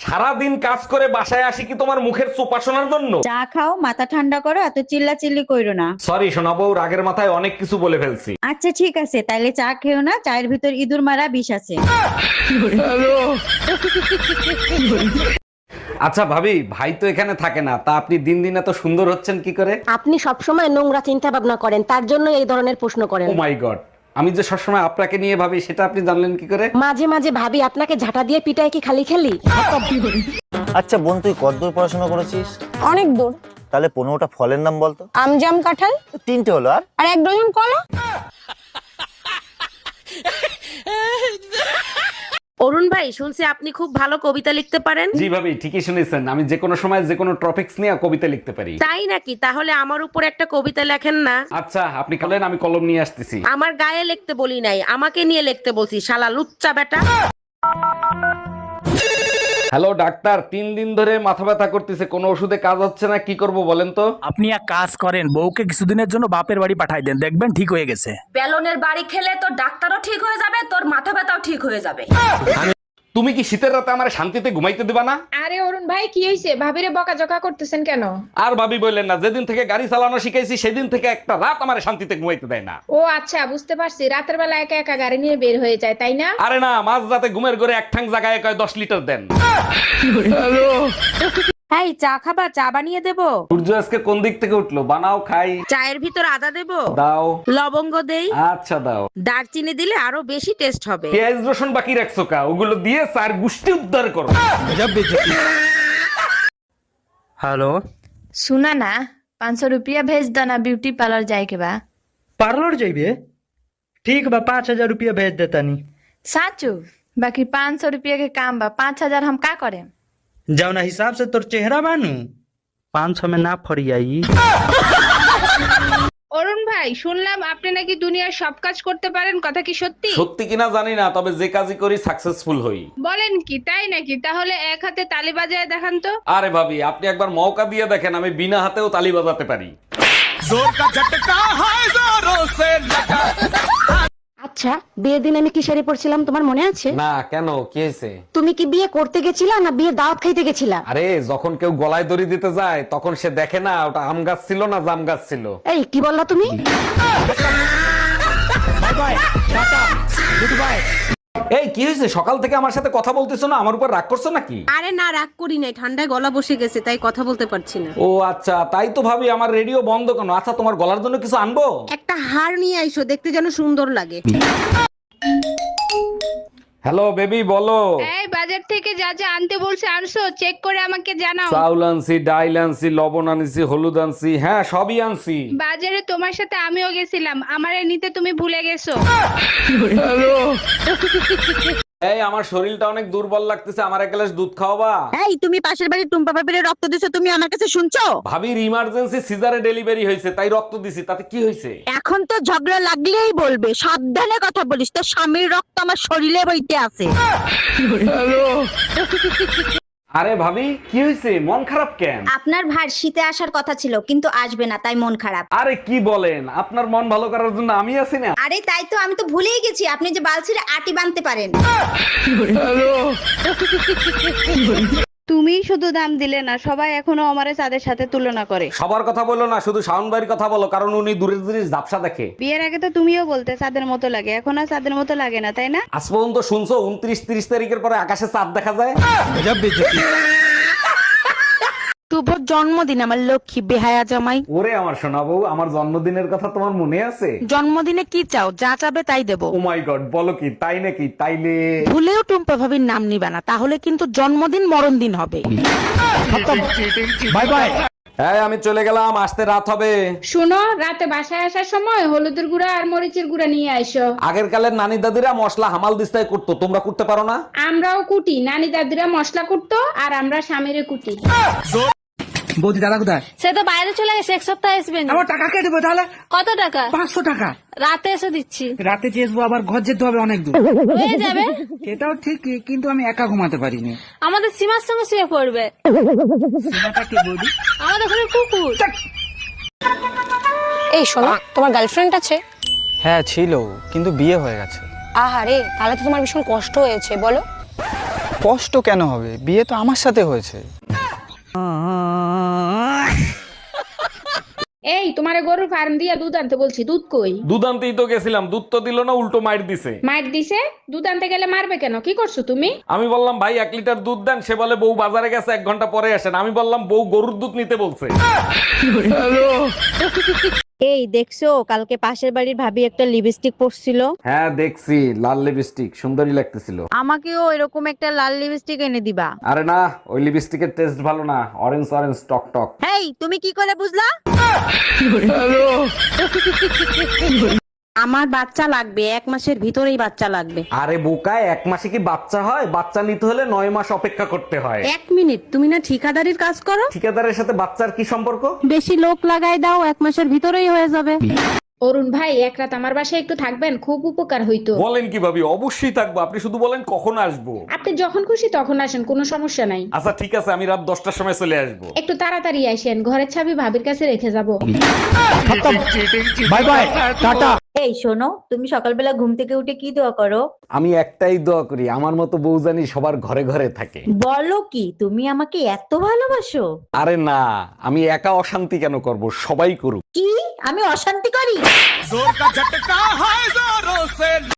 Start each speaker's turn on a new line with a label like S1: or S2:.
S1: সারাদিন কাজ করে বাসায় আসি কি তোমার মুখের চোপা শোনার জন্য?
S2: চা খাও, মাথা ঠান্ডা করো, এত চিল্লা চিল্লি কইরো না।
S1: সরি শোনাবো, রাগের মাথায় অনেক কিছু বলে ফেলছি।
S2: আচ্ছা ঠিক আছে, তাইলে চা খেও না, চায়ের ভিতর ইঁদুর মারা বিষ আছে।
S1: আচ্ছা ভাবি, ভাই তো এখানে থাকে না, তা আপনি দিন দিন এত সুন্দর হচ্ছেন কি করে?
S3: আপনি সবসময় নোংরা চিন্তা ভাবনা করেন, তার জন্য এই ধরনের প্রশ্ন করেন।
S1: ও মাই গড, আমি যে সবসময় আপনাকে নিয়ে ভাবি সেটা আপনি জানলেন কি করে?
S3: মাঝে মাঝে ভাবি আপনাকে ঝাঁটা দিয়ে পিটায় কি খালি খেলি।
S4: আচ্ছা বোন, তুই কতদূর পড়াশোনা করেছিস?
S5: অনেক দূর।
S4: তাহলে 15টা ফলের নাম বলতো।
S5: আম, জাম, কাঁঠাল,
S4: 3টে হলো, আর
S5: 1 ডজন কলা।
S6: অরুণ ভাই, শুনছি আপনি খুব ভালো কবিতা লিখতে পারেন।
S1: জি ভাবি, ঠিকই শুনেছেন, আমি যে কোনো সময় যে কোনো টপিকস নিয়ে কবিতা লিখতে পারি।
S6: তাই নাকি? তাহলে আমার উপর একটা কবিতা লেখেন না।
S1: আচ্ছা আপনি বলেন, আমি কলম নিয়ে আসতেছি।
S6: আমার গায়ে লিখতে বলি নাই, আমাকে নিয়ে লিখতে বলছি, শালা লুচ্চা বেটা।
S1: হ্যালো ডাক্তার, 3 দিন ধরে মাথা ব্যথা করতেছে, কোনো ওষুধে কাজ হচ্ছে না, কি করব বলেন তো?
S7: আপনি এক কাজ করেন, বউকে কিছুদিনের জন্য বাপের বাড়ি পাঠাই দেন, দেখবেন ঠিক হয়ে গেছে।
S8: বেলনের বাড়ি খেলে তোর ডাক্তারও ঠিক হয়ে যাবে, তোর মাথা ব্যথাও ঠিক হয়ে যাবে।
S1: তুমি কি শীতের রাতে আমার শান্তিতে ঘুমাইতে দিবা না?
S9: আরে অরুণ ভাই, কি হয়েছে? ভাবিরে বকাঝকা করতেছেন কেন?
S1: আর ভাবি বললেন না, যেদিন থেকে গাড়ি চালানো শিখাইছি সেদিন থেকে একটা রাত আমার শান্তিতে ঘুমাইতে দেয় না।
S9: ও আচ্ছা, বুঝতে পারছি, রাতের বেলা একা একা গাড়ি নিয়ে বের হয়ে যায়, তাই না?
S1: আরে না, মাঝ রাতে ঘুমের ঘরে এক ঠাং জায়গায় কয় 10 লিটার দেন।
S6: এই চা খাবা? চা বানিয়ে দেবো?
S1: সূর্য আজকে কোন দিক থেকে উঠলো? বানাও খাই।
S6: চায়ের ভিতর আদা দেবো?
S1: দাও।
S6: লবঙ্গ দেই?
S1: আচ্ছা দাও।
S6: দারচিনি দিলে আরো বেশি টেস্ট হবে।
S1: পেঁয়াজ রসুন বাকি রাখছো কা? ওগুলো দিয়ে চার গুষ্টি উদ্ধার করো।
S7: हेलो,
S5: सुना ना, 500 रुपया भेज देना, ब्यूटी पार्लर जाए के बा।
S7: पार्लर जाइबे? ठीक बा, 5000 रुपया भेज देता नी।
S5: साचू? बाकी 500 रुपया के काम बा, 5000 हम का करें?
S7: जाओ ना, हिसाब से तोर चेहरा बानू 500 में ना फरियाई।
S9: অরুণ ভাই, শুনলাম আপনি নাকি দুনিয়ার সব কাজ করতে পারেন, কথা কি সত্যি?
S1: সত্যি কিনা জানি না, তবে যে কাজই করি সাকসেসফুল হই।
S9: বলেন কি, তাই নাকি? তাহলে এক হাতে তালি বাজায় দেখান তো।
S1: আরে ভাবি, আপনি একবার মৌকা দিয়ে দেখেন, আমি বিনা হাতেও তালি বাজাতে পারি।
S3: আচ্ছা, বিয়ের দিন আমি কি শাড়ি পরছিলাম তোমার মনে আছে?
S1: না, কেন, কি হয়েছে?
S3: তুমি কি বিয়ে করতে গেছিলা না বিয়ের দাওয়াত খাইতে গেছিলা?
S1: আরে যখন কেউ গলায় দড়ি দিতে যায় তখন সে দেখে না ওটা আম গাছ ছিল না জাম গাছ ছিল।
S3: এই কি বললা তুমি?
S1: এই কি হয়েছে? সকাল থেকে আমার সাথে কথা বলতেছো না, আমার উপর রাগ করছো নাকি?
S6: আরে না, রাগ করি নাই, ঠান্ডায় গলা বসে গেছে তাই কথা বলতে পারছি না।
S1: ও আচ্ছা, তাই তো ভাবি আমার রেডিও বন্ধ কেন? আচ্ছা তোমার গলার জন্য কিছু আনবো?
S6: একটা হার নিয়ে আইসো, দেখতে যেন সুন্দর লাগে।
S1: হ্যালো বেবি, বলো।
S9: এই বাজার থেকে যা যা আনতে বলছে আনছো? চেক করে আমাকে জানাও।
S1: চাউল আনছি, ডাইল আনছি, লবণ আনছি, হলুদ আনছি, হ্যাঁ সবই আনছি।
S9: বাজারে তোমার সাথে আমিও গেছিলাম, আমারে নিতে তুমি ভুলে গেছো।
S1: এই আমার শরীরটা অনেক দুর্বল লাগতেছে, আমার এক গ্লাস দুধ খাওয়াবা?
S2: এই, তুমি পাশের বাড়ির টুম্পা ভাবিরে রক্ত দিছো, তুমি আমার কাছে শুনছো?
S1: ভাবির ইমার্জেন্সি সিজারে ডেলিভারি হয়েছে, তাই রক্ত দিছি, তাতে কি হয়েছে?
S2: এখন তো ঝগড়া লাগলেই বলবে, সাবধানে কথা বলিস, তোর স্বামীর রক্ত আমার শরীরে বইতে আছে।
S1: আরে ভাবি, কি হয়েছে? মন খারাপ কেন?
S2: আপনার ভাই শীতে আসার কথা ছিল কিন্তু আসবে না, তাই মন খারাপ।
S1: আরে কি বলেন, আপনার মন ভালো করার জন্য আমি আছি না?
S2: আরে তাই তো, আমি তো ভুলেই গেছি আপনি যে বালছিরে আটি বানতে পারেন।
S9: তুমি শুধু দাম দিলে না, সবাই এখনো আমারে চাঁদের সাথে তুলনা করে।
S1: সবার কথা বলো না, শুধু শাওন ভাইয়ের কথা বলো, কারণ উনি দূরের জিনিস ঝাপসা দেখে।
S9: বিয়ের আগে তো তুমিও বলতে চাঁদের মতো লাগে, এখন আর চাঁদের মতো লাগে না, তাই না?
S1: আজ পর্যন্ত শুনছো 29-30 তারিখের পরে আকাশে চাঁদ দেখা যায়?
S2: শুভ জন্মদিন আমার লক্ষ্মী বেহায়া জামাই।
S1: ওরে আমার সোনা বউ, আমার জন্মদিনের কথা তোমার মনে আছে?
S2: জন্মদিনে কি চাও? যা চাবে তাই দেবো।
S1: ও মাই গড, বলো কি তাই নাকি? তাইলে
S2: ভুলেও টুম্পা ভাবির নাম নিবা না, তাহলে কিন্তু জন্মদিন মরণ দিন হবে।
S1: Bye bye. হ্যাঁ আমি চলে গেলাম, আসতে রাত হবে।
S9: শুনো, রাতে বাসায় আসার সময় হলুদের গুঁড়া আর মরিচের গুঁড়া নিয়ে আইসো।
S1: আগের কালের নানি দাদিরা মশলা হামাল দিস্তায় করতো, তোমরা করতে পারো না?
S9: আমরাও কুটি, নানি দাদিরা মশলা কুটতো আর আমরা স্বামীরে কুটি।
S7: বৌদি দাদা কোথায়?
S5: সে তো বাইরে চলে গেছে, 1 সপ্তাহ আসবে না।
S7: আমার টাকা কে দেবো তাহলে?
S5: কত টাকা?
S7: 500 টাকা।
S5: রাতে এসে দিচ্ছি।
S7: রাতে চেয়েছবো, আবার ঘর যেতে হবে অনেক দূর।
S5: হয়ে যাবে।
S7: এটাও ঠিক, কিন্তু আমি একা ঘুমাতে পারিনি।
S5: আমাদের সীমার সঙ্গে শুয়ে পড়বে।
S7: সীমাটা কে বৌদি?
S5: আমাদের ঘরে কুকুর। এই শোনো, তোমার গার্লফ্রেন্ড আছে?
S10: হ্যাঁ ছিল, কিন্তু বিয়ে হয়ে গেছে।
S5: আহারে, তাহলে তো তোমার ভীষণ কষ্ট হয়েছে, বলো।
S10: কষ্ট কেন হবে, বিয়ে তো আমার সাথে হয়েছে।
S9: এই তোমারে গরুর ফার্ম দিয়া দুধ আনতে বলছি, দুধ কই?
S1: দুধ আনতেই তো গেছিলাম, দুধ তো দিল না, উল্টো মাইর দিছে।
S9: মার দিছে? দুধ আনতে গেলে মারবে কেন? কি করছো তুমি?
S1: আমি বললাম ভাই 1 লিটার দুধ দেন, সে বলে বউ বাজারে গেছে 1 ঘন্টা পরে আসেন। আমি বললাম বউ গরুর দুধ নিতে বলছে।
S2: এই দেখছো কালকে পাশের বাড়ির ভাবি একটা লিপস্টিক পরছিল?
S1: হ্যাঁ দেখছি, লাল লিপস্টিক সুন্দরী লাগতেছিল।
S2: আমাকেও এরকম একটা লাল লিপস্টিক এনে দিবা।
S1: আরে না, ওই লিপস্টিকের টেস্ট ভালো না, অরেঞ্জ অরেঞ্জ টক টক।
S2: এই তুমি কি করে বুঝলা? আমার বাচ্চা লাগবে, 1 মাসের ভিতরেই বাচ্চা লাগবে।
S1: আরে বোকায়, 1 মাসে কি বাচ্চা হয়? বাচ্চা নিতে হলে 9 মাস অপেক্ষা করতে হয়।
S2: 1 মিনিট, তুমি না ঠিকাদারির কাজ করো?
S1: ঠিকাদারের সাথে বাচ্চার কি সম্পর্ক?
S2: বেশি লোক লাগাই দাও, 1 মাসের ভিতরেই হয়ে যাবে।
S9: অরুণ ভাই, এক রাত আমার বাসায় একটু থাকবেন, খুব উপকার হইতো।
S1: বলেন কি ভাবি, অবশ্যই থাকবো, আপনি শুধু বলেন কখন আসবো।
S9: আপনি যখন খুশি তখন আসেন, কোনো সমস্যা নাই।
S1: আচ্ছা ঠিক আছে, আমি রাত 10টার সময় চলে আসবো।
S9: একটু তাড়াতাড়ি আসেন, ঘরের চাবি ভাবির কাছে রেখে যাব।
S10: Bye bye, tata.
S2: এই শোনো, তুমি সকালবেলা ঘুম থেকে উঠে কি দোয়া করো?
S1: আমি একটাই দোয়া করি, আমার মতো বউ জানি সবার ঘরে ঘরে থাকে।
S2: বলো কি, তুমি আমাকে এত ভালোবাসো?
S1: আরে না, আমি একা অশান্তি কেন করব, সবাই করুক।
S2: কি আমি অশান্তি করি?